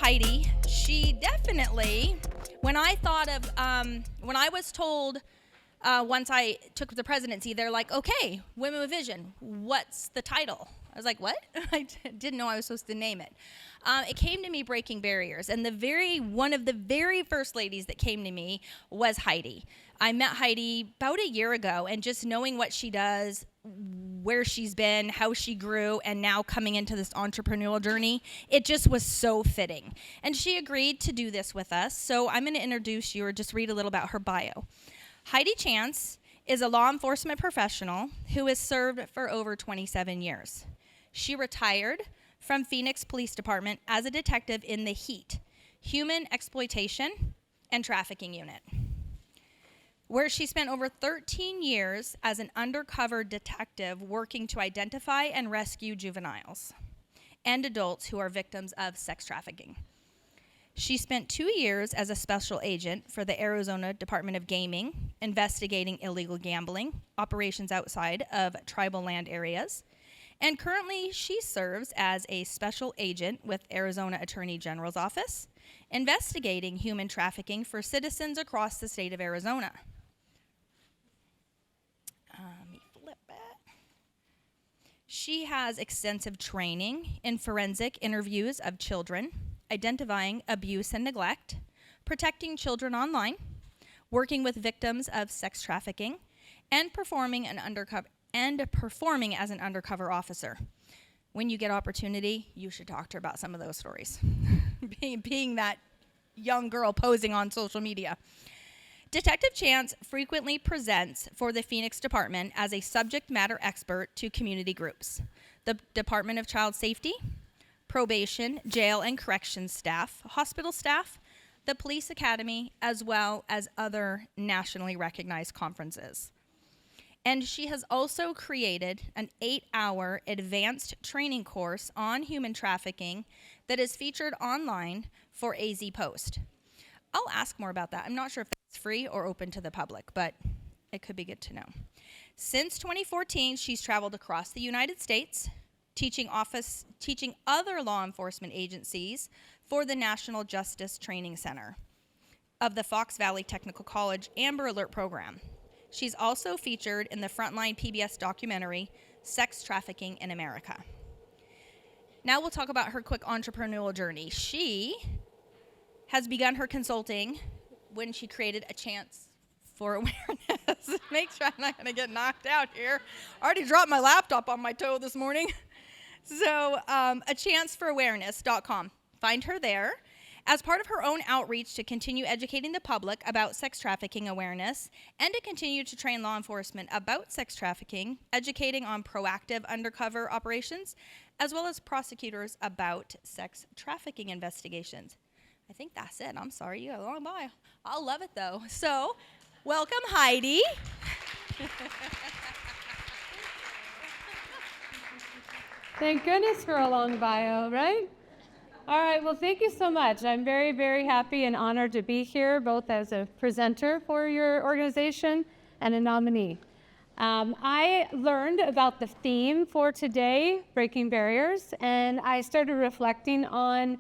Heidi. She definitely, when I thought of, when I was told once I took the presidency, they're like, okay, Women with Vision, what's the title? I was like, what? I didn't know I was supposed to name it. It came to me Breaking Barriers, and one of the very first ladies that came to me was Heidi. I met Heidi about a year ago, and just knowing what she does, where she's been, how she grew, and now coming into this entrepreneurial journey, it just was so fitting. And she agreed to do this with us, so I'm going to introduce you or just read a little about her bio. Heidi Chance is a law enforcement professional who has served for over 27 years. She retired from Phoenix Police Department as a detective in the HEAT, Human Exploitation and Trafficking Unit, where she spent over 13 years as an undercover detective working to identify and rescue juveniles and adults who are victims of sex trafficking. She spent 2 years as a special agent for the Arizona Department of Gaming, investigating illegal gambling, operations outside of tribal land areas. And currently, she serves as a special agent with Arizona Attorney General's Office, investigating human trafficking for citizens across the state of Arizona. Let me flip it. She has extensive training in forensic interviews of children, identifying abuse and neglect, protecting children online, working with victims of sex trafficking, and performing as an undercover officer. When you get opportunity, you should talk to her about some of those stories. being that young girl posing on social media. Detective Chance frequently presents for the Phoenix Department as a subject matter expert to community groups, the Department of Child Safety, probation, jail and corrections staff, hospital staff, the police academy, as well as other nationally recognized conferences. And she has also created an 8-hour advanced training course on human trafficking that is featured online for AZ Post. I'll ask more about that. I'm not sure if it's free or open to the public, but it could be good to know. Since 2014, she's traveled across the United States, teaching other law enforcement agencies for the National Justice Training Center of the Fox Valley Technical College Amber Alert program. She's also featured in the Frontline PBS documentary, Sex Trafficking in America. Now we'll talk about her quick entrepreneurial journey. She has begun her consulting when she created a chance for awareness. Make sure I'm not going to get knocked out here. I already dropped my laptop on my toe this morning. So, achanceforawareness.com. Find her there. As part of her own outreach to continue educating the public about sex trafficking awareness and to continue to train law enforcement about sex trafficking, educating on proactive undercover operations, as well as prosecutors about sex trafficking investigations. I think that's it. I'm sorry, you got a long bio. I'll love it though. So, welcome Heidi. Thank goodness for a long bio, right? All right, well, thank you so much. I'm very, very happy and honored to be here, both as a presenter for your organization and a nominee. I learned about the theme for today, Breaking Barriers, and I started reflecting on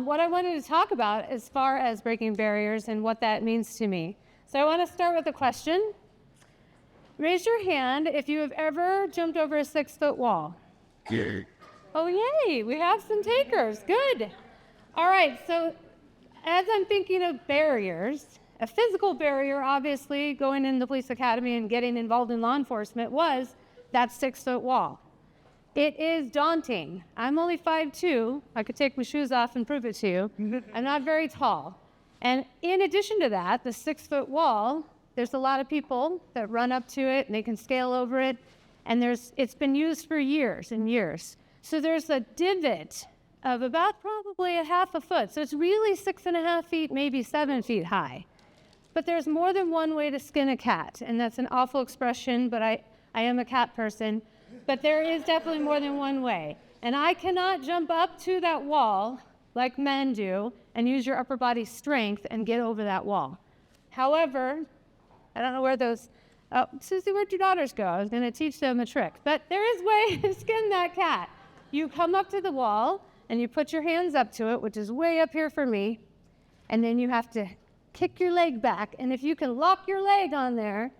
what I wanted to talk about as far as breaking barriers and what that means to me. So I want to start with a question. Raise your hand if you have ever jumped over a 6-foot wall. Oh, yay, we have some takers. Good. All right, so as I'm thinking of barriers, a physical barrier, obviously, going in the police academy and getting involved in law enforcement was that 6-foot wall. It is daunting. I'm only 5'2". I could take my shoes off and prove it to you. I'm not very tall. And in addition to that, the 6-foot wall, there's a lot of people that run up to it and they can scale over it. And it's been used for years and years. So there's a divot of about probably a half a foot. So it's really 6.5 feet, maybe 7 feet high. But there's more than one way to skin a cat. And that's an awful expression, but I am a cat person. But there is definitely more than one way. And I cannot jump up to that wall like men do and use your upper body strength and get over that wall. However, I don't know where those, Susie, where'd your daughters go? I was going to teach them a trick. But there is a way to skin that cat. You come up to the wall, and you put your hands up to it, which is way up here for me, and then you have to kick your leg back. And if you can lock your leg on there,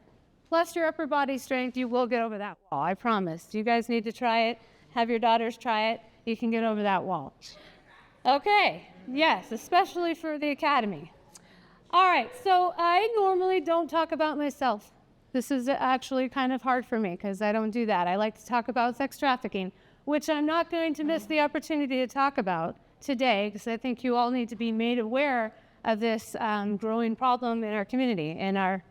plus your upper body strength, you will get over that wall, I promise. You guys need to try it. Have your daughters try it. You can get over that wall. Okay, yes, especially for the academy. All right, so I normally don't talk about myself. This is actually kind of hard for me because I don't do that. I like to talk about sex trafficking, which I'm not going to miss the opportunity to talk about today because I think you all need to be made aware of this growing problem in our community, in our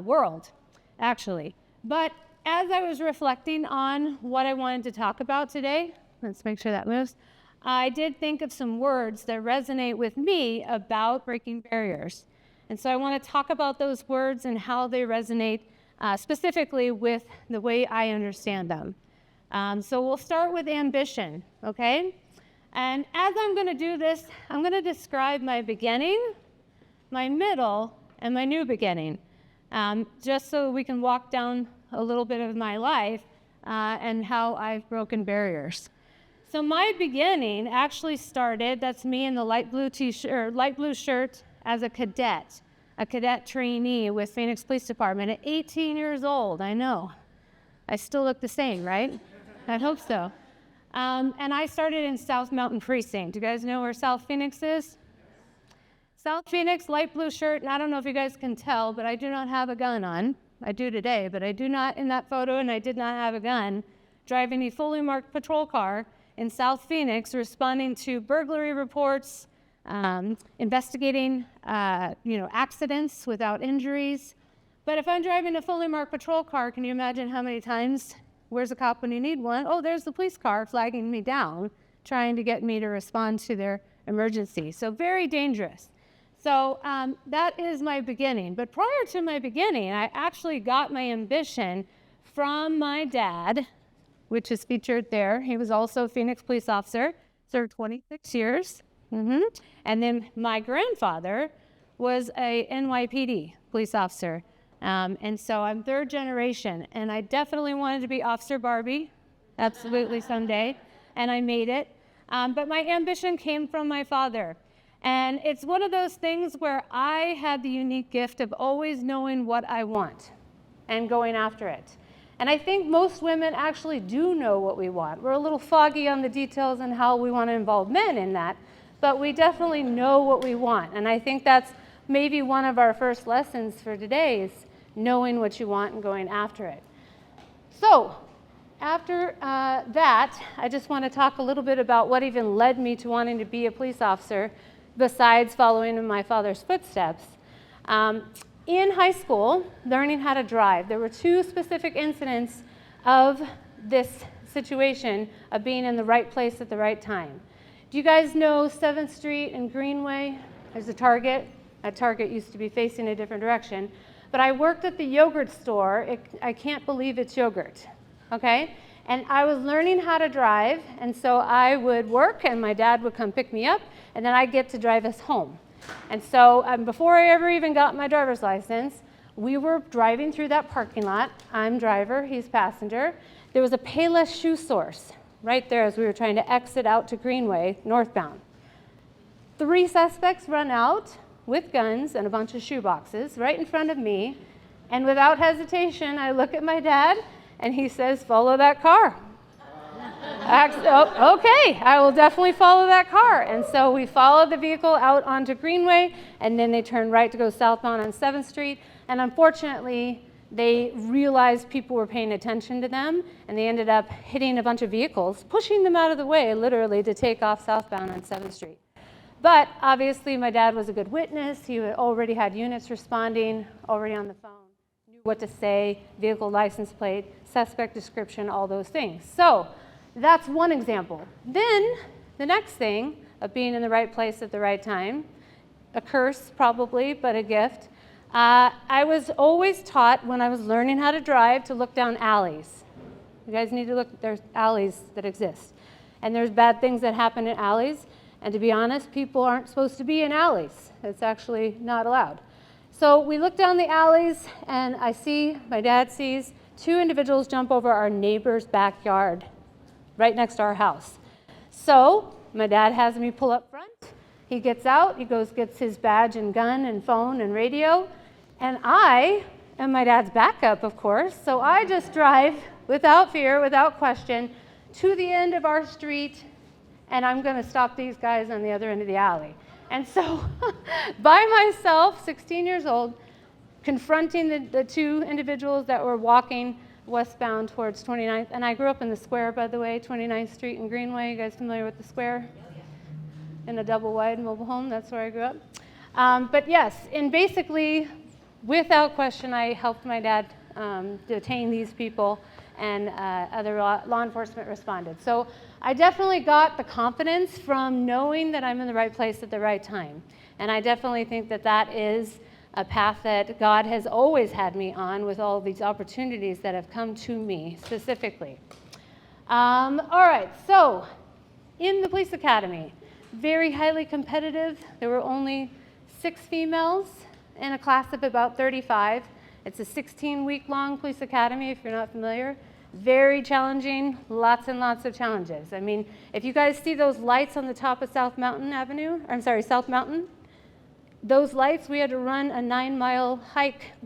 world, actually. But as I was reflecting on what I wanted to talk about today, let's make sure that moves, I did think of some words that resonate with me about breaking barriers. And so I want to talk about those words and how they resonate specifically with the way I understand them. So we'll start with ambition, okay? And as I'm going to do this, I'm going to describe my beginning, my middle, and my new beginning, just so we can walk down a little bit of my life and how I've broken barriers. So my beginning actually started, that's me in the light blue t-shirt, light blue shirt as a cadet trainee with Phoenix Police Department at 18 years old. I know. I still look the same, right? I hope so. And I started in South Mountain Precinct. Do you guys know where South Phoenix is? South Phoenix, light blue shirt, and I don't know if you guys can tell, but I do not have a gun on. I do today, but I do not in that photo, and I did not have a gun, driving a fully marked patrol car in South Phoenix, responding to burglary reports, investigating, accidents without injuries. But if I'm driving a fully marked patrol car, can you imagine how many times, where's a cop when you need one? Oh, there's the police car flagging me down, trying to get me to respond to their emergency. So very dangerous. So that is my beginning. But prior to my beginning, I actually got my ambition from my dad, which is featured there. He was also a Phoenix police officer, served 26 years. And then my grandfather was a NYPD police officer. And so I'm third generation, and I definitely wanted to be Officer Barbie, absolutely someday, and I made it. But my ambition came from my father. And it's one of those things where I had the unique gift of always knowing what I want and going after it. And I think most women actually do know what we want. We're a little foggy on the details and how we want to involve men in that, but we definitely know what we want. And I think that's maybe one of our first lessons for today is knowing what you want and going after it. So after that, I just want to talk a little bit about what even led me to wanting to be a police officer besides following in my father's footsteps. In high school, learning how to drive, there were two specific incidents of this situation of being in the right place at the right time. Do you guys know 7th Street and Greenway? There's a Target. That Target used to be facing a different direction. But I worked at the yogurt store. I can't believe it's yogurt, okay? And I was learning how to drive, and so I would work, and my dad would come pick me up, and then I'd get to drive us home. And so before I ever even got my driver's license, we were driving through that parking lot. I'm driver, he's passenger. There was a Payless shoe source right there as we were trying to exit out to Greenway, northbound. 3 suspects run out with guns and a bunch of shoe boxes right in front of me, and without hesitation, I look at my dad, and he says, "Follow that car." Okay, I will definitely follow that car. And so we followed the vehicle out onto Greenway, and then they turned right to go southbound on 7th Street. And unfortunately, they realized people were paying attention to them, and they ended up hitting a bunch of vehicles, pushing them out of the way, literally, to take off southbound on 7th Street. But obviously, my dad was a good witness. He already had units responding, already on the phone, knew what to say, vehicle license plate, suspect description, all those things. So that's one example. Then the next thing of being in the right place at the right time, a curse probably, but a gift. I was always taught when I was learning how to drive to look down alleys. You guys need to look, there's alleys that exist. And there's bad things that happen in alleys. And to be honest, people aren't supposed to be in alleys. It's actually not allowed. So we look down the alleys, and my dad sees 2 individuals jump over our neighbor's backyard right next to our house. So My dad has me pull up front. He gets out, he goes, gets his badge and gun and phone and radio, and I am my dad's backup, of course, so I just drive without fear, without question, to the end of our street, and I'm gonna stop these guys on the other end of the alley. And so, by myself, 16 years old, confronting the two individuals that were walking westbound towards 29th, and I grew up in the square, by the way, 29th Street and Greenway. You guys familiar with the square? In a double wide mobile home, that's where I grew up. But yes, and basically, without question, I helped my dad detain these people, and other law enforcement responded. So I definitely got the confidence from knowing that I'm in the right place at the right time. And I definitely think that that is a path that God has always had me on, with all these opportunities that have come to me specifically. All right, so in the police academy, very highly competitive. There were only 6 females in a class of about 35. It's a 16-week-long police academy, if you're not familiar. Very challenging, lots and lots of challenges. I mean, if you guys see those lights on the top of South Mountain, those lights, we had to run a 9-mile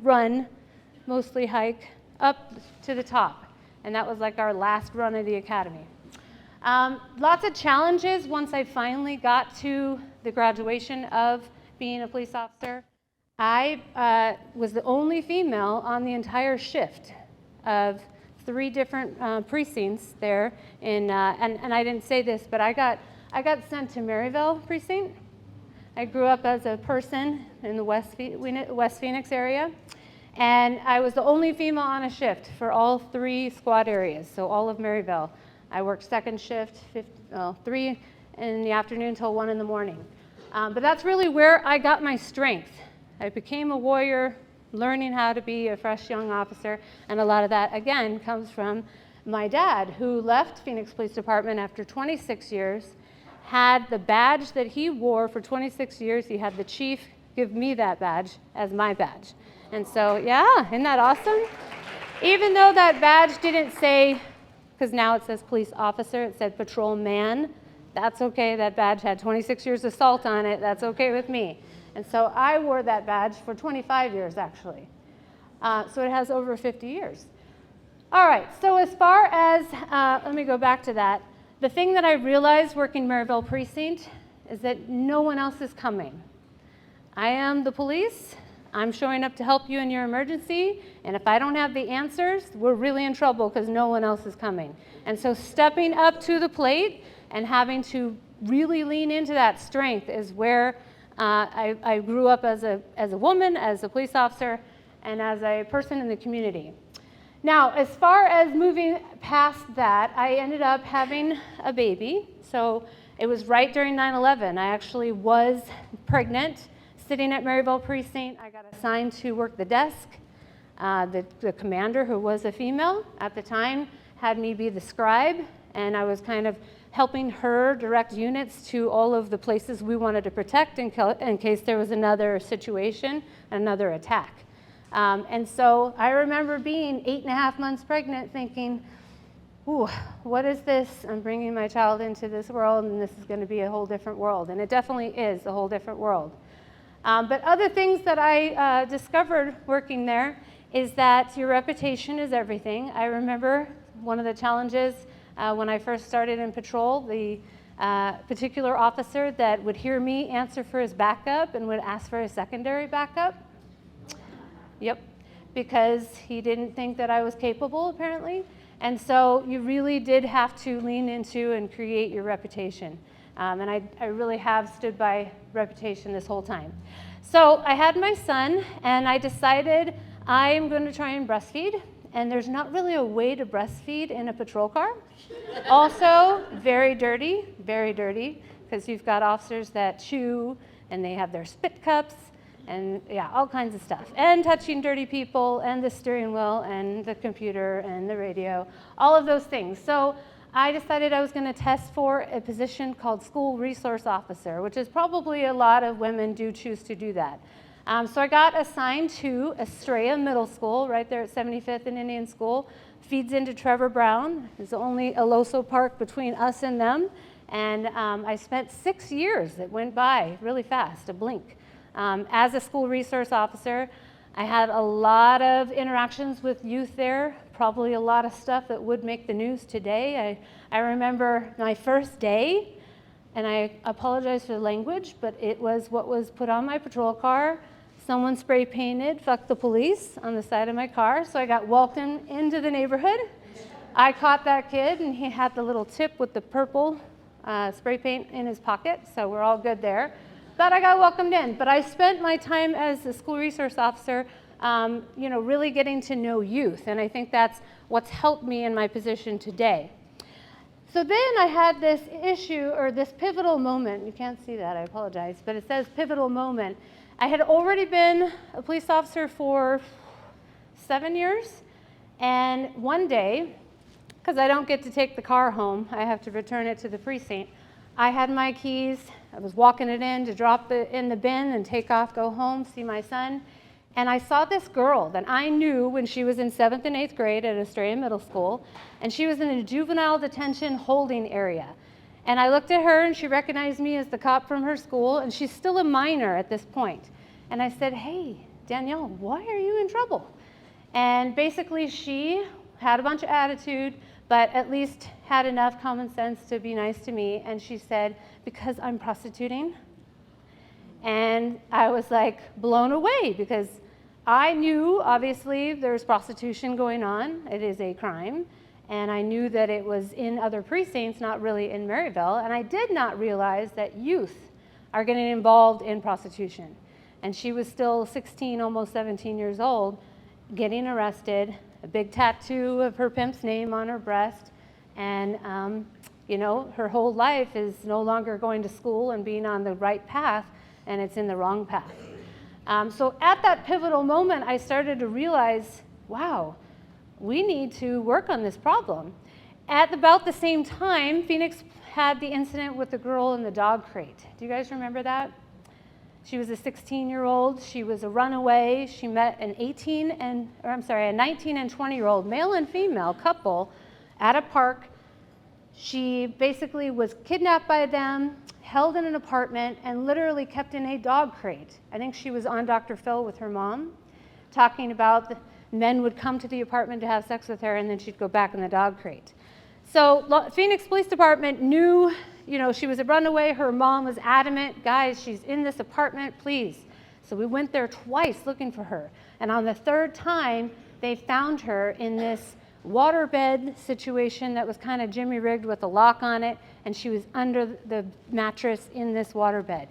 run, mostly hike, up to the top. And that was like our last run of the academy. Lots of challenges once I finally got to the graduation of being a police officer. I was the only female on the entire shift of 3 different precincts there. And I didn't say this, but I got sent to Maryville precinct. I grew up as a person in the West Phoenix area, and I was the only female on a shift for all 3 squad areas, so all of Maryville. I worked second shift, 3 in the afternoon till 1 in the morning. But that's really where I got my strength. I became a warrior, learning how to be a fresh young officer, and a lot of that, again, comes from my dad, who left Phoenix Police Department after 26 years, had the badge that he wore for 26 years. He had the chief give me that badge as my badge. And so, yeah, isn't that awesome? Even though that badge didn't say, because now it says police officer, it said patrolman. That's okay, that badge had 26 years assault on it, that's okay with me. And so I wore that badge for 25 years, actually. So it has over 50 years. All right, so as far as, let me go back to that. The thing that I realized working Maryville Precinct is that no one else is coming. I am the police. I'm showing up to help you in your emergency, and if I don't have the answers, we're really in trouble because no one else is coming. And so stepping up to the plate and having to really lean into that strength is where I grew up as a woman, as a police officer, and as a person in the community. Now, as far as moving past that, I ended up having a baby. So it was right during 9/11. I actually was pregnant, sitting at Maryville Precinct. I got assigned to work the desk. The commander, who was a female at the time, had me be the scribe, and I was kind of helping her direct units to all of the places we wanted to protect in case there was another situation, another attack. And so I remember being 8.5 months pregnant thinking, ooh, what is this? I'm bringing my child into this world, and this is going to be a whole different world. And it definitely is a whole different world. But other things that I discovered working there is that your reputation is everything. I remember one of the challenges when I first started in patrol, the particular officer that would hear me answer for his backup and would ask for a secondary backup. Yep, because he didn't think that I was capable, apparently. And so you really did have to lean into and create your reputation. And I really have stood by reputation this whole time. So I had my son, and I decided I'm going to try and breastfeed. And there's not really a way to breastfeed in a patrol car. Also, very dirty, because you've got officers that chew, and they have their spit cups, and yeah, all kinds of stuff. And touching dirty people, and the steering wheel, and the computer, and the radio, all of those things. So I decided I was going to test for a position called School Resource Officer, which is probably a lot of women do choose to do that. So I got assigned to Estrella Middle School, right there at 75th and Indian School. Feeds into Trevor Brown. There's only a Loso Park between us and them. And I spent 6 years that went by really fast, a blink. As a school resource officer, I had a lot of interactions with youth there, probably a lot of stuff that would make the news today. I remember my first day, and I apologize for the language, but it was what was put on my patrol car. Someone spray painted "fuck the police" on the side of my car, so I got welcomed into the neighborhood. I caught that kid, and he had the little tip with the purple spray paint in his pocket, so we're all good there. But I got welcomed in. But I spent my time as a school resource officer, really getting to know youth, and I think that's what's helped me in my position today. So then I had this issue, or this pivotal moment. You can't see that, I apologize, but it says pivotal moment. I had already been a police officer for 7 years, and one day, because I don't get to take the car home, I have to return it to the precinct, I had my keys, I was walking it in to drop it in the bin and take off, go home, see my son, and I saw this girl that I knew when she was in 7th and 8th grade at Estrella Middle School, and she was in a juvenile detention holding area. And I looked at her, and she recognized me as the cop from her school, and she's still a minor at this point. And I said, "Hey, Danielle, why are you in trouble?" And basically she had a bunch of attitude, but at least had enough common sense to be nice to me, and she said, "Because I'm prostituting." And I was like blown away, because I knew obviously there's prostitution going on, it is a crime, and I knew that it was in other precincts, not really in Maryville, and I did not realize that youth are getting involved in prostitution. And she was still 16, almost 17 years old, getting arrested, a big tattoo of her pimp's name on her breast, and her whole life is no longer going to school and being on the right path, and it's in the wrong path. So at that pivotal moment, I started to realize, wow, we need to work on this problem. At about the same time, Phoenix had the incident with the girl in the dog crate. Do you guys remember that? She was a 16-year-old. She was a runaway. She met a 19 and 20-year-old male and female couple at a park. She basically was kidnapped by them, held in an apartment, and literally kept in a dog crate. I think she was on Dr. Phil with her mom, talking about the men would come to the apartment to have sex with her, and then she'd go back in the dog crate. So Phoenix Police Department knew, she was a runaway. Her mom was adamant, "Guys, she's in this apartment, please." So we went there twice looking for her. And on the third time, they found her in this waterbed situation that was kind of jimmy-rigged with a lock on it, and she was under the mattress in this waterbed,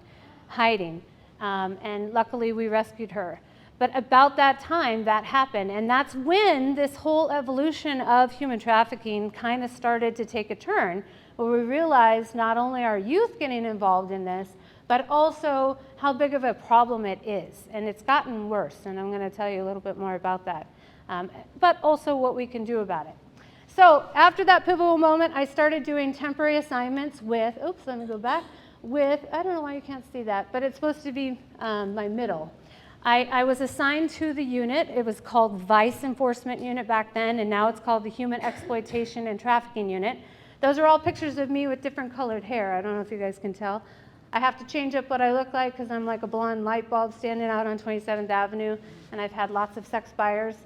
hiding. And luckily, we rescued her. But about that time, that happened, and that's when this whole evolution of human trafficking kind of started to take a turn, where we realized not only are youth getting involved in this, but also how big of a problem it is. And it's gotten worse, and I'm going to tell you a little bit more about that, but also what we can do about it. So after that pivotal moment, I started doing temporary assignments with, let me go back, I don't know why you can't see that, but it's supposed to be my middle. I was assigned to the unit. It was called Vice Enforcement Unit back then, and now it's called the Human Exploitation and Trafficking Unit. Those are all pictures of me with different colored hair. I don't know if you guys can tell. I have to change up what I look like because I'm like a blonde light bulb standing out on 27th Avenue, and I've had lots of sex buyers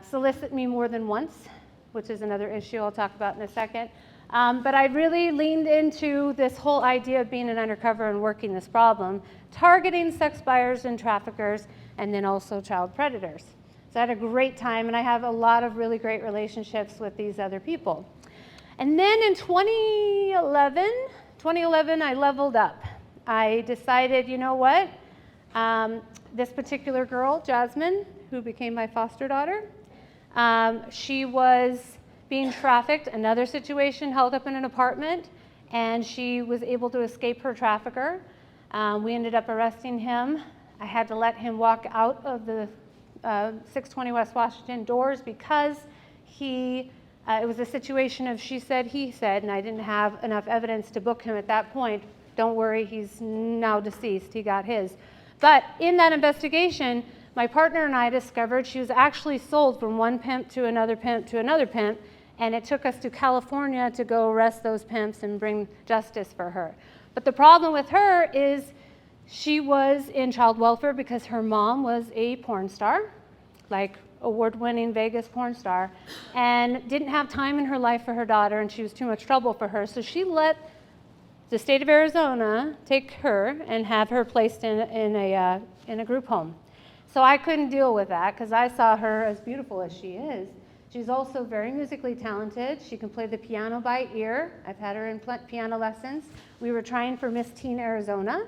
solicit me more than once, which is another issue I'll talk about in a second. But I really leaned into this whole idea of being an undercover and working this problem, targeting sex buyers and traffickers, and then also child predators. So I had a great time, and I have a lot of really great relationships with these other people. And then in 2011, I leveled up. I decided, you know what? This particular girl, Jasmine, who became my foster daughter, she was being trafficked, another situation, held up in an apartment, and she was able to escape her trafficker. We ended up arresting him. I had to let him walk out of the 620 West Washington doors because it was a situation of she said, he said, and I didn't have enough evidence to book him at that point. Don't worry, he's now deceased, he got his. But in that investigation, my partner and I discovered she was actually sold from one pimp to another pimp to another pimp, and it took us to California to go arrest those pimps and bring justice for her. But the problem with her is she was in child welfare because her mom was a porn star, like award-winning Vegas porn star, and didn't have time in her life for her daughter, and she was too much trouble for her. So she let the state of Arizona take her and have her placed in a group home. So I couldn't deal with that because I saw her as beautiful as she is. She's also very musically talented. She can play the piano by ear. I've had her in piano lessons. We were trying for Miss Teen Arizona,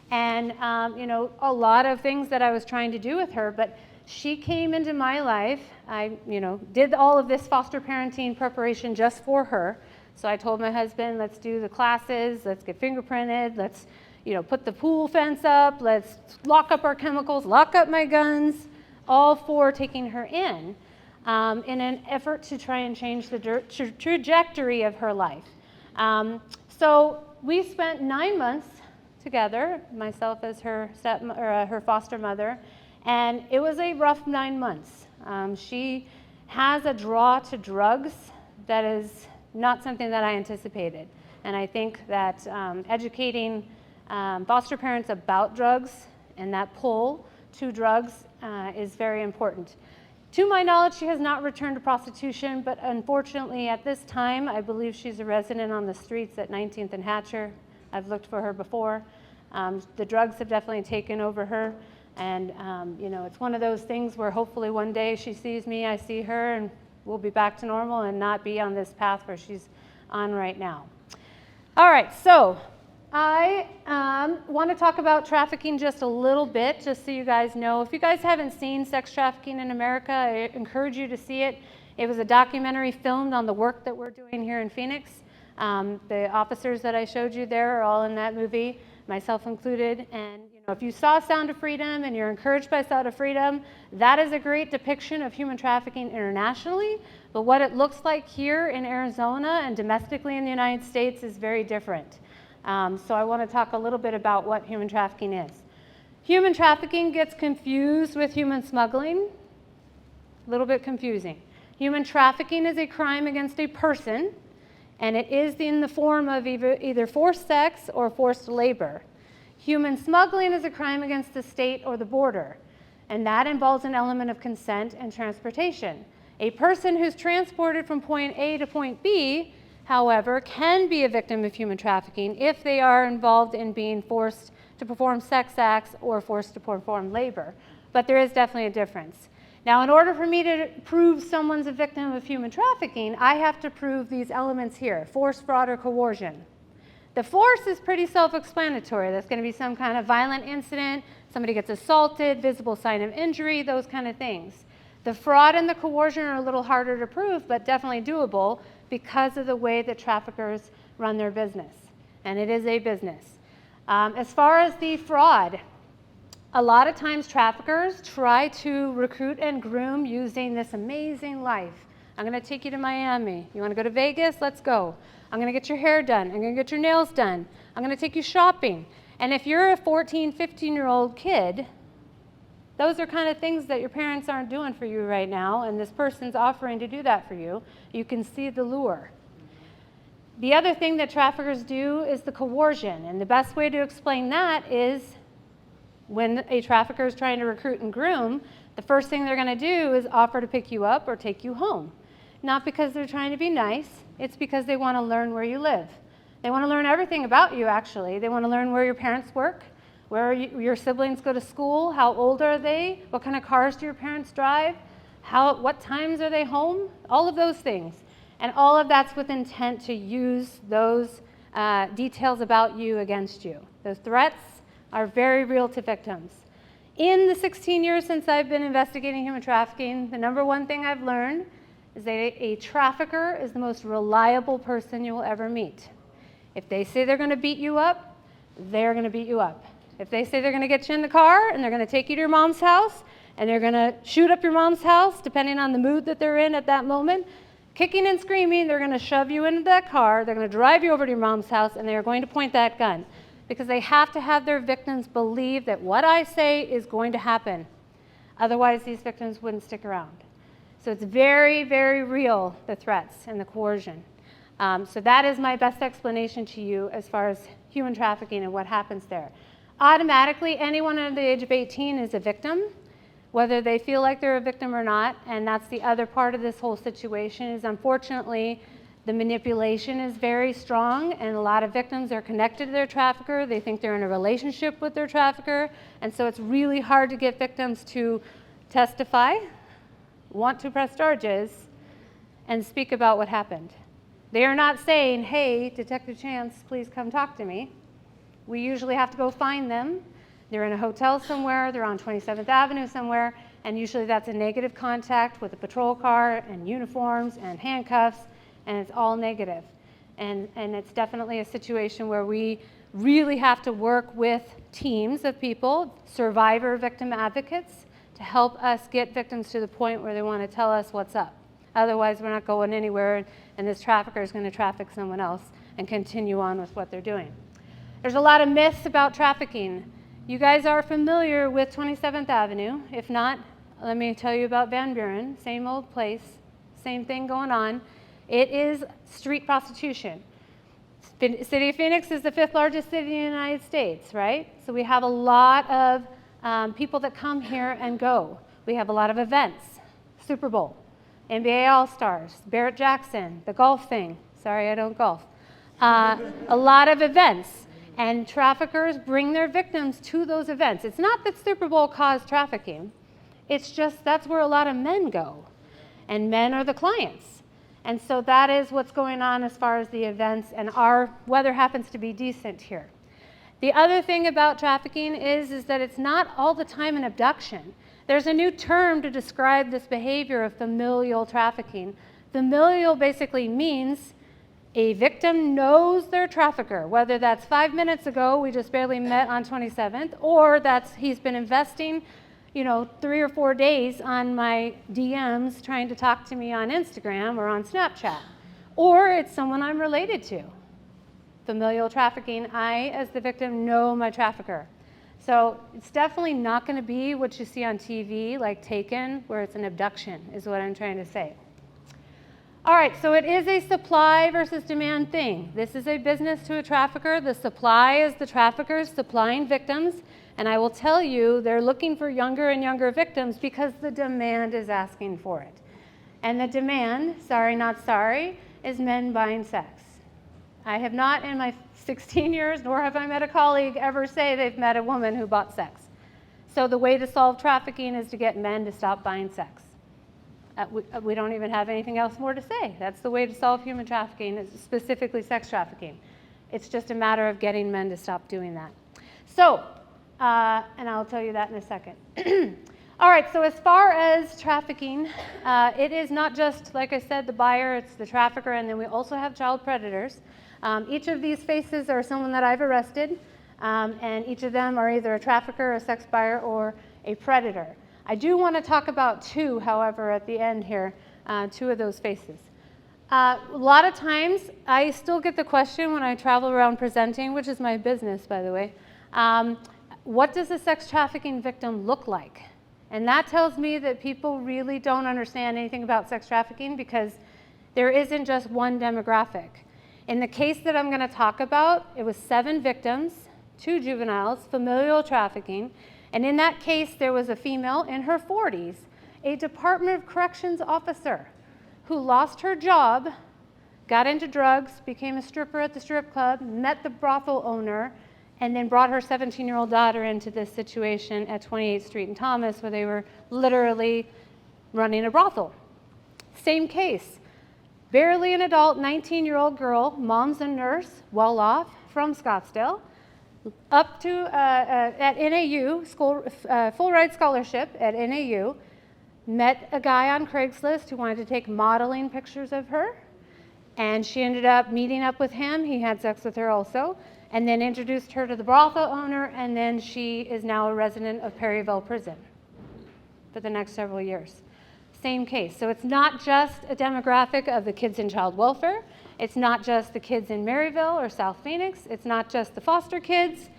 and a lot of things that I was trying to do with her, but she came into my life. I did all of this foster parenting preparation just for her. So I told my husband, let's do the classes, let's get fingerprinted, let's put the pool fence up, let's lock up our chemicals, lock up my guns, all for taking her in an effort to try and change the trajectory of her life. So we spent 9 months together, myself as her her foster mother, and it was a rough 9 months. She has a draw to drugs that is not something that I anticipated. And I think that educating foster parents about drugs and that pull to drugs is very important. To my knowledge, she has not returned to prostitution, but unfortunately at this time, I believe she's a resident on the streets at 19th and Hatcher. I've looked for her before. The drugs have definitely taken over her. And it's one of those things where hopefully one day she sees me, I see her, and we'll be back to normal and not be on this path where she's on right now. All right, so I want to talk about trafficking just a little bit, just so you guys know. If you guys haven't seen sex trafficking in America, I encourage you to see it. It was a documentary filmed on the work that we're doing here in Phoenix. The officers that I showed you there are all in that movie, myself included. And if you saw Sound of Freedom and you're encouraged by Sound of Freedom, that is a great depiction of human trafficking internationally. But what it looks like here in Arizona and domestically in the United States is very different. So I want to talk a little bit about what human trafficking is. Human trafficking gets confused with human smuggling. A little bit confusing. Human trafficking is a crime against a person, and it is in the form of either forced sex or forced labor. Human smuggling is a crime against the state or the border, and that involves an element of consent and transportation. A person who's transported from point A to point B, however, can be a victim of human trafficking if they are involved in being forced to perform sex acts or forced to perform labor. But there is definitely a difference. Now, in order for me to prove someone's a victim of human trafficking, I have to prove these elements here: force, fraud, or coercion. The force is pretty self-explanatory. That's going to be some kind of violent incident, somebody gets assaulted, visible sign of injury, those kind of things. The fraud and the coercion are a little harder to prove, but definitely doable because of the way that traffickers run their business. And it is a business. As far as the fraud, a lot of times traffickers try to recruit and groom using this amazing life. I'm going to take you to Miami. You want to go to Vegas? Let's go. I'm going to get your hair done. I'm going to get your nails done. I'm going to take you shopping. And if you're a 14, 15-year-old kid, those are kind of things that your parents aren't doing for you right now, and this person's offering to do that for you. You can see the lure. The other thing that traffickers do is the coercion, and the best way to explain that is when a trafficker is trying to recruit and groom, the first thing they're going to do is offer to pick you up or take you home. Not because they're trying to be nice, it's because they want to learn where you live. They want to learn everything about you, actually. They want to learn where your parents work, where your siblings go to school, how old are they, what kind of cars do your parents drive, what times are they home, all of those things. And all of that's with intent to use those details about you against you. Those threats are very real to victims. In the 16 years since I've been investigating human trafficking, the number one thing I've learned is that a trafficker is the most reliable person you will ever meet. If they say they're going to beat you up, they're going to beat you up. If they say they're going to get you in the car and they're going to take you to your mom's house and they're going to shoot up your mom's house, depending on the mood that they're in at that moment, kicking and screaming, they're going to shove you into that car, they're going to drive you over to your mom's house, and they're going to point that gun. Because they have to have their victims believe that what I say is going to happen. Otherwise, these victims wouldn't stick around. So it's very, very real, the threats and the coercion. So that is my best explanation to you as far as human trafficking and what happens there. Automatically, anyone under the age of 18 is a victim, whether they feel like they're a victim or not. And that's the other part of this whole situation is, unfortunately, the manipulation is very strong, and a lot of victims are connected to their trafficker. They think they're in a relationship with their trafficker. And so it's really hard to get victims to testify, want to press charges, and speak about what happened. They are not saying, hey, Detective Chance, please come talk to me. We usually have to go find them. They're in a hotel somewhere, they're on 27th Avenue somewhere, and usually that's a negative contact with a patrol car and uniforms and handcuffs, and it's all negative. And it's definitely a situation where we really have to work with teams of people, survivor victim advocates, to help us get victims to the point where they want to tell us what's up. Otherwise, we're not going anywhere, and this trafficker is going to traffic someone else and continue on with what they're doing. There's a lot of myths about trafficking. You guys are familiar with 27th Avenue. If not, let me tell you about Van Buren. Same old place, same thing going on. It is street prostitution. City of Phoenix is the 5th largest city in the United States, right? So we have a lot of people that come here and go. We have a lot of events, Super Bowl, NBA All-Stars, Barrett-Jackson, the golf thing. Sorry, I don't golf. A lot of events. And traffickers bring their victims to those events. It's not that Super Bowl caused trafficking. It's just that's where a lot of men go. And men are the clients. And so that is what's going on as far as the events. And our weather happens to be decent here. The other thing about trafficking is that it's not all the time an abduction. There's a new term to describe this behavior of familial trafficking. Familial basically means a victim knows their trafficker, whether that's 5 minutes ago, we just barely met on 27th, or that's he's been investing, 3 or 4 days on my DMs trying to talk to me on Instagram or on Snapchat, or it's someone I'm related to. Familial trafficking, I, as the victim, know my trafficker. So it's definitely not going to be what you see on TV, like Taken, where it's an abduction, is what I'm trying to say. All right, so it is a supply versus demand thing. This is a business to a trafficker. The supply is the traffickers supplying victims. And I will tell you, they're looking for younger and younger victims because the demand is asking for it. And the demand, sorry, not sorry, is men buying sex. I have not in my 16 years, nor have I met a colleague ever say they've met a woman who bought sex. So the way to solve trafficking is to get men to stop buying sex. We don't even have anything else more to say. That's the way to solve human trafficking, specifically sex trafficking. It's just a matter of getting men to stop doing that. So, and I'll tell you that in a second. All right, so as far as trafficking, it is not just, like I said, the buyer, it's the trafficker, and then we also have child predators. Each of these faces are someone that I've arrested, and each of them are either a trafficker, a sex buyer, or a predator. I do want to talk about two, however, at the end here, two of those faces. A lot of times, I still get the question when I travel around presenting, which is my business, by the way, what does a sex trafficking victim look like? And that tells me that people really don't understand anything about sex trafficking because there isn't just one demographic. In the case that I'm going to talk about, it was 7 victims, 2 juveniles, familial trafficking. And in that case, there was a female in her 40s, a Department of Corrections officer who lost her job, got into drugs, became a stripper at the strip club, met the brothel owner, and then brought her 17-year-old daughter into this situation at 28th Street and Thomas, where they were literally running a brothel. Same case. Barely an adult 19-year-old girl, mom's a nurse, well off, from Scottsdale, up to at NAU, school, full ride scholarship at NAU, met a guy on Craigslist who wanted to take modeling pictures of her, and she ended up meeting up with him. He had sex with her also, and then introduced her to the brothel owner, and then she is now a resident of Perryville Prison for the next several years. Same case. So it's not just a demographic of the kids in child welfare. It's not just the kids in Maryville or South Phoenix. It's not just the foster kids.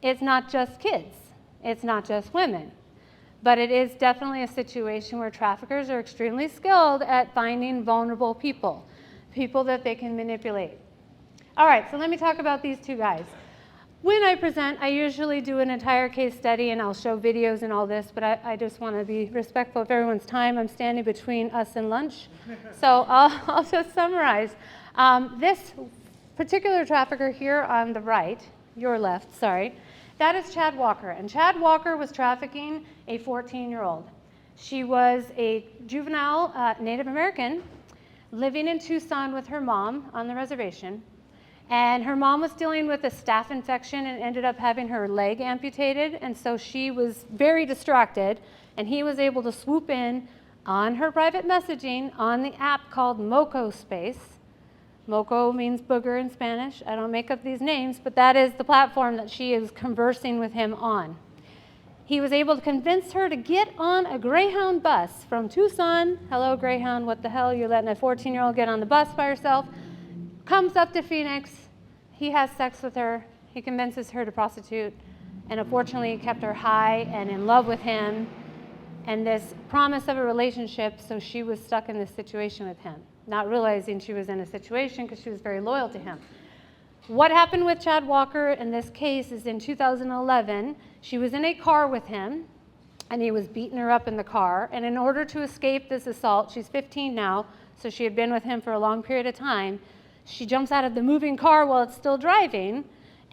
It's not just kids. It's not just women. but it is definitely a situation where traffickers are extremely skilled at finding vulnerable people, people that they can manipulate. All right, so let me talk about these two guys. When I present, I usually do an entire case study and I'll show videos and all this, but I just want to be respectful of everyone's time. I'm standing between us and lunch, so I'll just summarize. This particular trafficker here on the right, your left, sorry, that is Chad Walker, and Chad Walker was trafficking a 14-year-old. She was a juvenile Native American living in Tucson with her mom on the reservation. And her mom was dealing with a staph infection and ended up having her leg amputated. And so she was very distracted. And he was able to swoop in on her private messaging on the app called Moco Space. Moco means booger in Spanish. I don't make up these names, but that is the platform that she is conversing with him on. He was able to convince her to get on a Greyhound bus from Tucson. Hello, Greyhound, what the hell? You're letting a 14-year-old get on the bus by herself. Comes up to Phoenix, he has sex with her, he convinces her to prostitute, and unfortunately kept her high and in love with him, and this promise of a relationship, so she was stuck in this situation with him, not realizing she was in a situation because she was very loyal to him. What happened with Chad Walker in this case is in 2011, she was in a car with him, and he was beating her up in the car, and in order to escape this assault, she's 15 now, so she had been with him for a long period of time. She jumps out of the moving car while it's still driving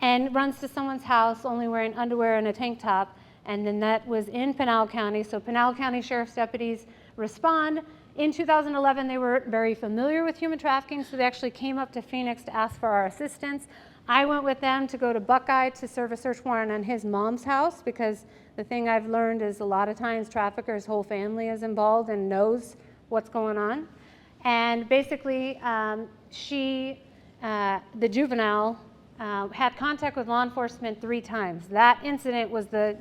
and runs to someone's house only wearing underwear and a tank top. And then that was in Pinal County. So Pinal County Sheriff's deputies respond. In 2011, they were very familiar with human trafficking, so they actually came up to Phoenix to ask for our assistance. I went with them to go to Buckeye to serve a search warrant on his mom's house, because the thing I've learned is a lot of times traffickers' whole family is involved and knows what's going on. And basically, the juvenile, had contact with law enforcement 3 times. That incident was the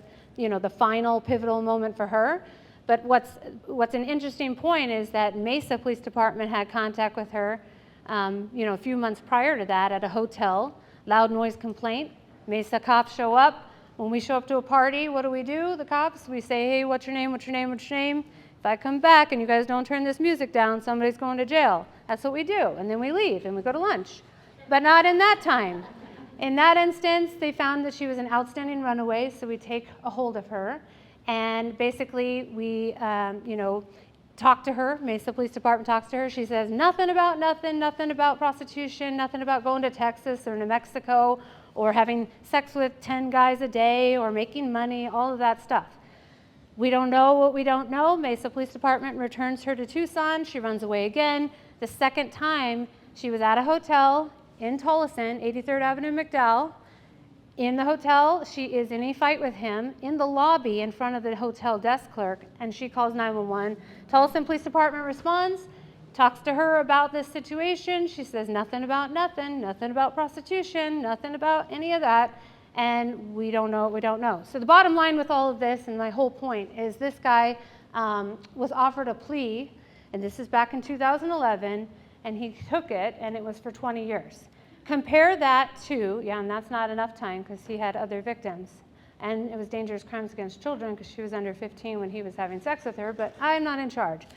final pivotal moment for her. But what's an interesting point is that Mesa Police Department had contact with her, a few months prior to that at a hotel. Loud noise complaint. Mesa cops show up. When we show up to a party, what do? The cops, we say, hey, what's your name? What's your name? What's your name? If I come back and you guys don't turn this music down, somebody's going to jail. That's what we do. And then we leave and we go to lunch. But not in that time. In that instance, they found that she was an outstanding runaway, so we take a hold of her. And basically, we, talk to her. Mesa Police Department talks to her. She says nothing about prostitution, nothing about going to Texas or New Mexico or having sex with 10 guys a day or making money, all of that stuff. We don't know what we don't know. Mesa Police Department returns her to Tucson. She runs away again. The second time, she was at a hotel in Tolleson, 83rd Avenue, McDowell. In the hotel, she is in a fight with him in the lobby in front of the hotel desk clerk, and she calls 911. Tolleson Police Department responds, talks to her about this situation. She says nothing about prostitution, nothing about any of that. And we don't know what we don't know. So the bottom line with all of this, and my whole point, is this guy was offered a plea, and this is back in 2011, and he took it, and it was for 20 years. Compare that to, and that's not enough time because he had other victims, and it was dangerous crimes against children because she was under 15 when he was having sex with her, but I'm not in charge.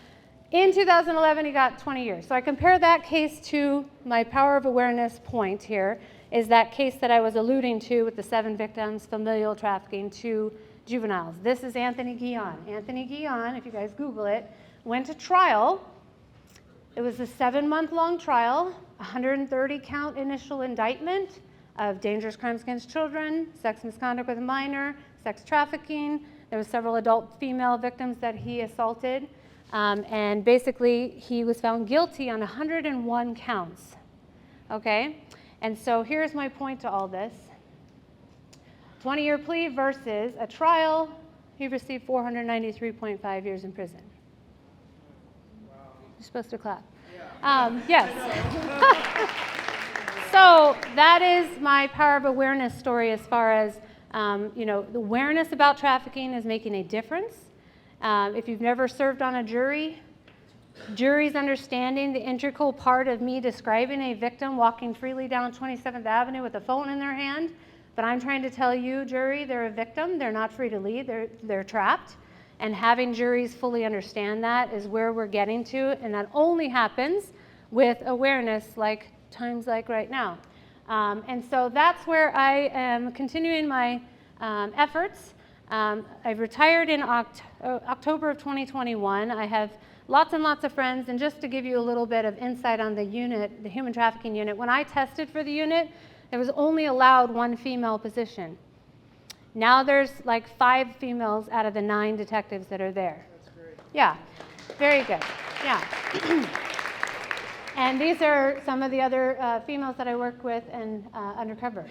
In 2011, he got 20 years. So I compare that case to my power of awareness point here, is that case that I was alluding to with the 7 victims, familial trafficking, 2 juveniles. This is Anthony Guillon. Anthony Guillon, if you guys Google it, went to trial. It was a 7-month-long trial, 130 count initial indictment of dangerous crimes against children, sex misconduct with a minor, sex trafficking. There were several adult female victims that he assaulted. And basically, he was found guilty on 101 counts. Okay? And so here's my point to all this. 20-year plea versus a trial, he received 493.5 years in prison. Wow. You're supposed to clap. Yeah. Yes. So that is my power of awareness story as far as, the awareness about trafficking is making a difference. If you've never served on a jury, juries understanding the integral part of me describing a victim walking freely down 27th Avenue with a phone in their hand, but I'm trying to tell you, jury, they're a victim. They're not free to leave. They're trapped. and having juries fully understand that is where we're getting to, and that only happens with awareness like times like right now. And so that's where I am continuing my efforts. I retired in October of 2021. I have lots and lots of friends, and just to give you a little bit of insight on the unit, the human trafficking unit, when I tested for the unit, there was only allowed 1 female position. Now there's like 5 females out of the 9 detectives that are there. That's great. Yeah, very good. Yeah. And these are some of the other females that I work with and undercovers.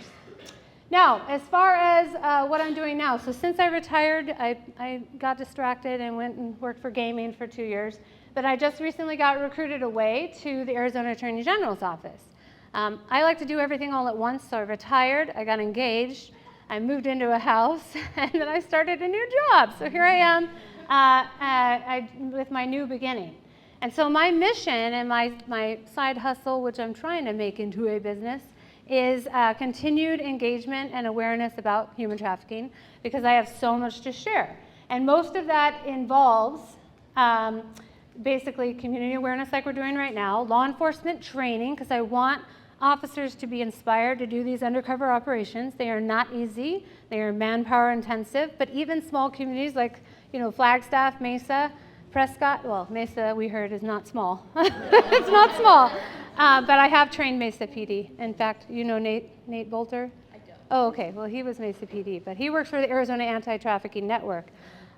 Now, as far as what I'm doing now, so since I retired, I got distracted and went and worked for gaming for 2 years, but I just recently got recruited away to the Arizona Attorney General's office. I like to do everything all at once, so I retired, I got engaged, I moved into a house, and then I started a new job. So here I am with my new beginning. And so my mission and my side hustle, which I'm trying to make into a business, is continued engagement and awareness about human trafficking, because I have so much to share. And most of that involves basically community awareness like we're doing right now, law enforcement training, because I want officers to be inspired to do these undercover operations. They are not easy, they are manpower intensive, but even small communities like, Flagstaff, Mesa, Prescott, well, Mesa we heard is not small. It's not small. But I have trained Mesa PD. In fact, Nate Bolter? I don't. Oh, okay. Well, he was Mesa PD, but he works for the Arizona Anti-Trafficking Network.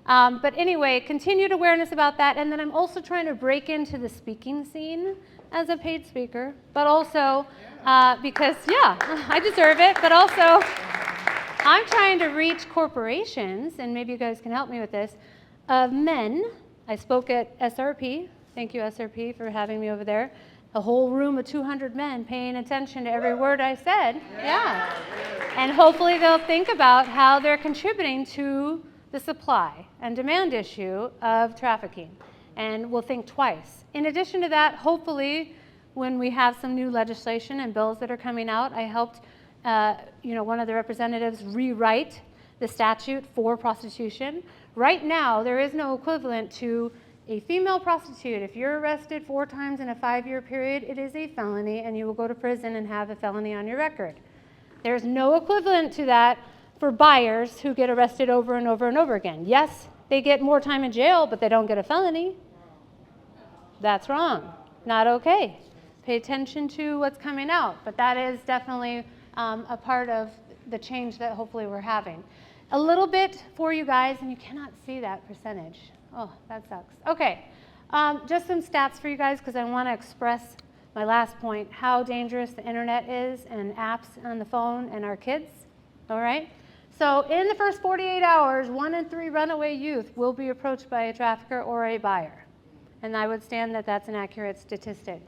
But anyway, continued awareness about that. And then I'm also trying to break into the speaking scene as a paid speaker, but also because, I deserve it, but also I'm trying to reach corporations, and maybe you guys can help me with this, of men. I spoke at SRP. Thank you, SRP, for having me over there. A whole room of 200 men paying attention to every word I said. Yeah. And hopefully they'll think about how they're contributing to the supply and demand issue of trafficking, and will think twice. In addition to that, hopefully when we have some new legislation and bills that are coming out, I helped one of the representatives rewrite the statute for prostitution. Right now, there is no equivalent to a female prostitute. If you're arrested 4 times in a 5-year period, it is a felony, and you will go to prison and have a felony on your record. There's no equivalent to that for buyers who get arrested over and over and over again. Yes, they get more time in jail, but they don't get a felony. That's wrong. Not okay. Pay attention to what's coming out, but that is definitely a part of the change that hopefully we're having. A little bit for you guys, and you cannot see that percentage. Oh, that sucks. Okay, just some stats for you guys, because I want to express my last point, how dangerous the internet is and apps on the phone and our kids. All right? So in the first 48 hours, 1 in 3 runaway youth will be approached by a trafficker or a buyer. And I would stand that that's an accurate statistic.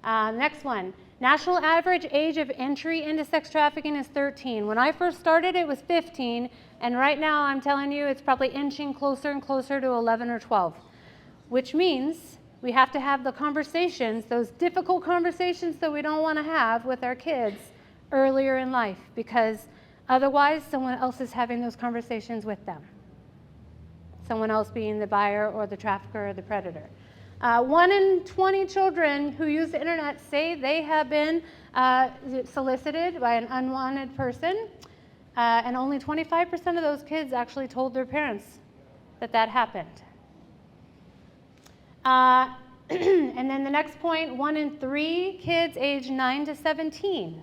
Next one. National average age of entry into sex trafficking is 13. When I first started, it was 15, and right now I'm telling you it's probably inching closer and closer to 11 or 12, which means we have to have the conversations, those difficult conversations that we don't want to have with our kids earlier in life, because otherwise someone else is having those conversations with them. Someone else being the buyer or the trafficker or the predator. 1 in 20 children who use the internet say they have been solicited by an unwanted person, and only 25% of those kids actually told their parents that that happened. And then the next point, 1 in 3 kids aged 9 to 17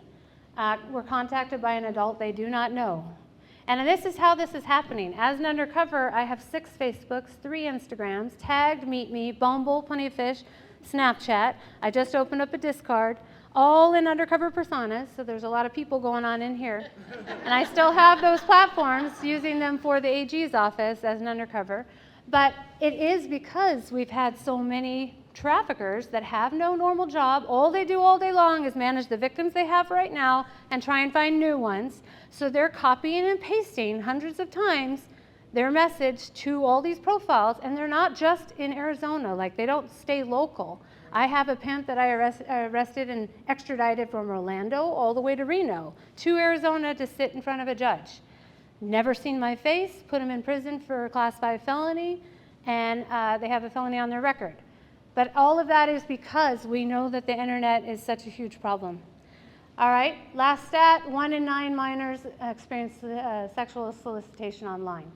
were contacted by an adult they do not know. And this is how this is happening. As an undercover, I have 6 Facebooks, 3 Instagrams, Tagged, Meet Me, Bumble, Plenty of Fish, Snapchat. I just opened up a Discord, all in undercover personas, so there's a lot of people going on in here. And I still have those platforms, using them for the AG's office as an undercover. But it is because we've had so many traffickers that have no normal job. All they do all day long is manage the victims they have right now and try and find new ones. So they're copying and pasting hundreds of times their message to all these profiles, and they're not just in Arizona, like they don't stay local. I have a pimp that I arrested and extradited from Orlando all the way to Reno, to Arizona to sit in front of a judge. Never seen my face, put him in prison for a class 5 felony, and they have a felony on their record. But all of that is because we know that the internet is such a huge problem. All right, last stat, 1 in 9 minors experience sexual solicitation online.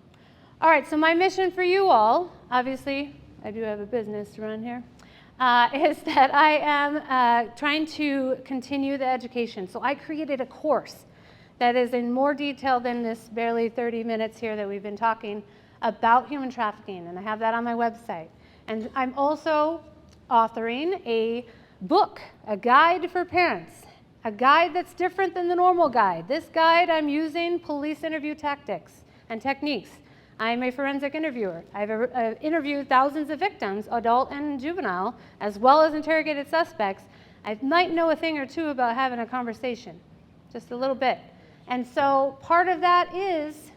All right, so my mission for you all, obviously, I do have a business to run here, is that I am trying to continue the education. So I created a course that is in more detail than this barely 30 minutes here that we've been talking about human trafficking, and I have that on my website. And I'm also authoring a book, a guide for parents, a guide that's different than the normal guide. This guide, I'm using police interview tactics and techniques. I'm a forensic interviewer. I've interviewed thousands of victims, adult and juvenile, as well as interrogated suspects. I might know a thing or two about having a conversation, just a little bit. And so part of that is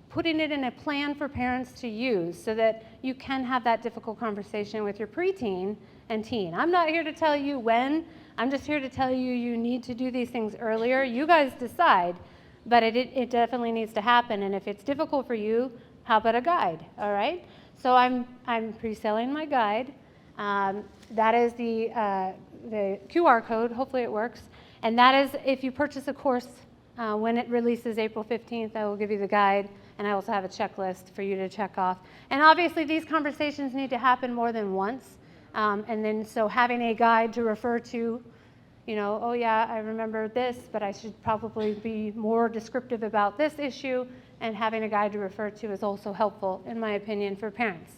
putting it in a plan for parents to use so that you can have that difficult conversation with your preteen and teen. I'm not here to tell you when. I'm just here to tell you you need to do these things earlier. You guys decide, but it definitely needs to happen. And if it's difficult for you, how about a guide, all right? So I'm pre-selling my guide. That is the QR code, hopefully it works. And that is if you purchase a course when it releases April 15th, I will give you the guide, and I also have a checklist for you to check off. And obviously these conversations need to happen more than once. And then so having a guide to refer to, you know, oh yeah, I remember this, but I should probably be more descriptive about this issue, and having a guide to refer to is also helpful, in my opinion, for parents.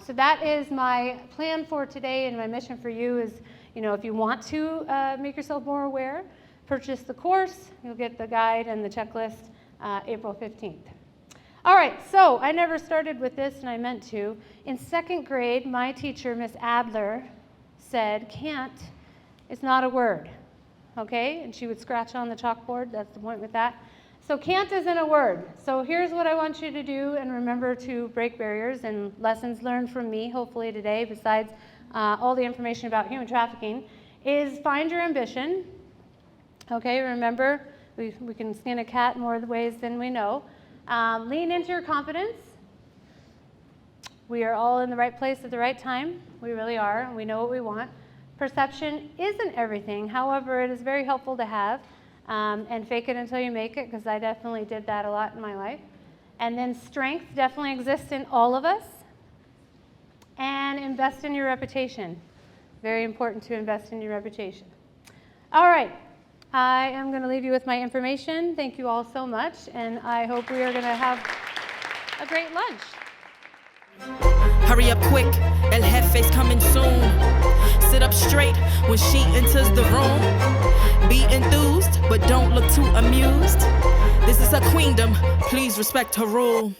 So that is my plan for today, and my mission for you is, you know, if you want to make yourself more aware, purchase the course. You'll get the guide and the checklist April 15th. All right, so I never started with this, and I meant to. In 2nd grade, my teacher, Miss Adler, said, "Can't is not a word," okay? And she would scratch on the chalkboard. That's the point with that. So can't isn't a word. So here's what I want you to do, and remember to break barriers and lessons learned from me, hopefully today, besides all the information about human trafficking, is find your ambition. Okay, remember, we can skin a cat more ways than we know. Lean into your confidence. We are all in the right place at the right time. We really are, and we know what we want. Perception isn't everything. However, it is very helpful to have. And fake it until you make it, because I definitely did that a lot in my life. And then strength definitely exists in all of us. And invest in your reputation. Very important to invest in your reputation. All right, I am going to leave you with my information. Thank you all so much, and I hope we are going to have a great lunch. Hurry up quick, El Jefe's coming soon. Sit up straight when she enters the room. Be enthused, but don't look too amused. This is her queendom, please respect her rule.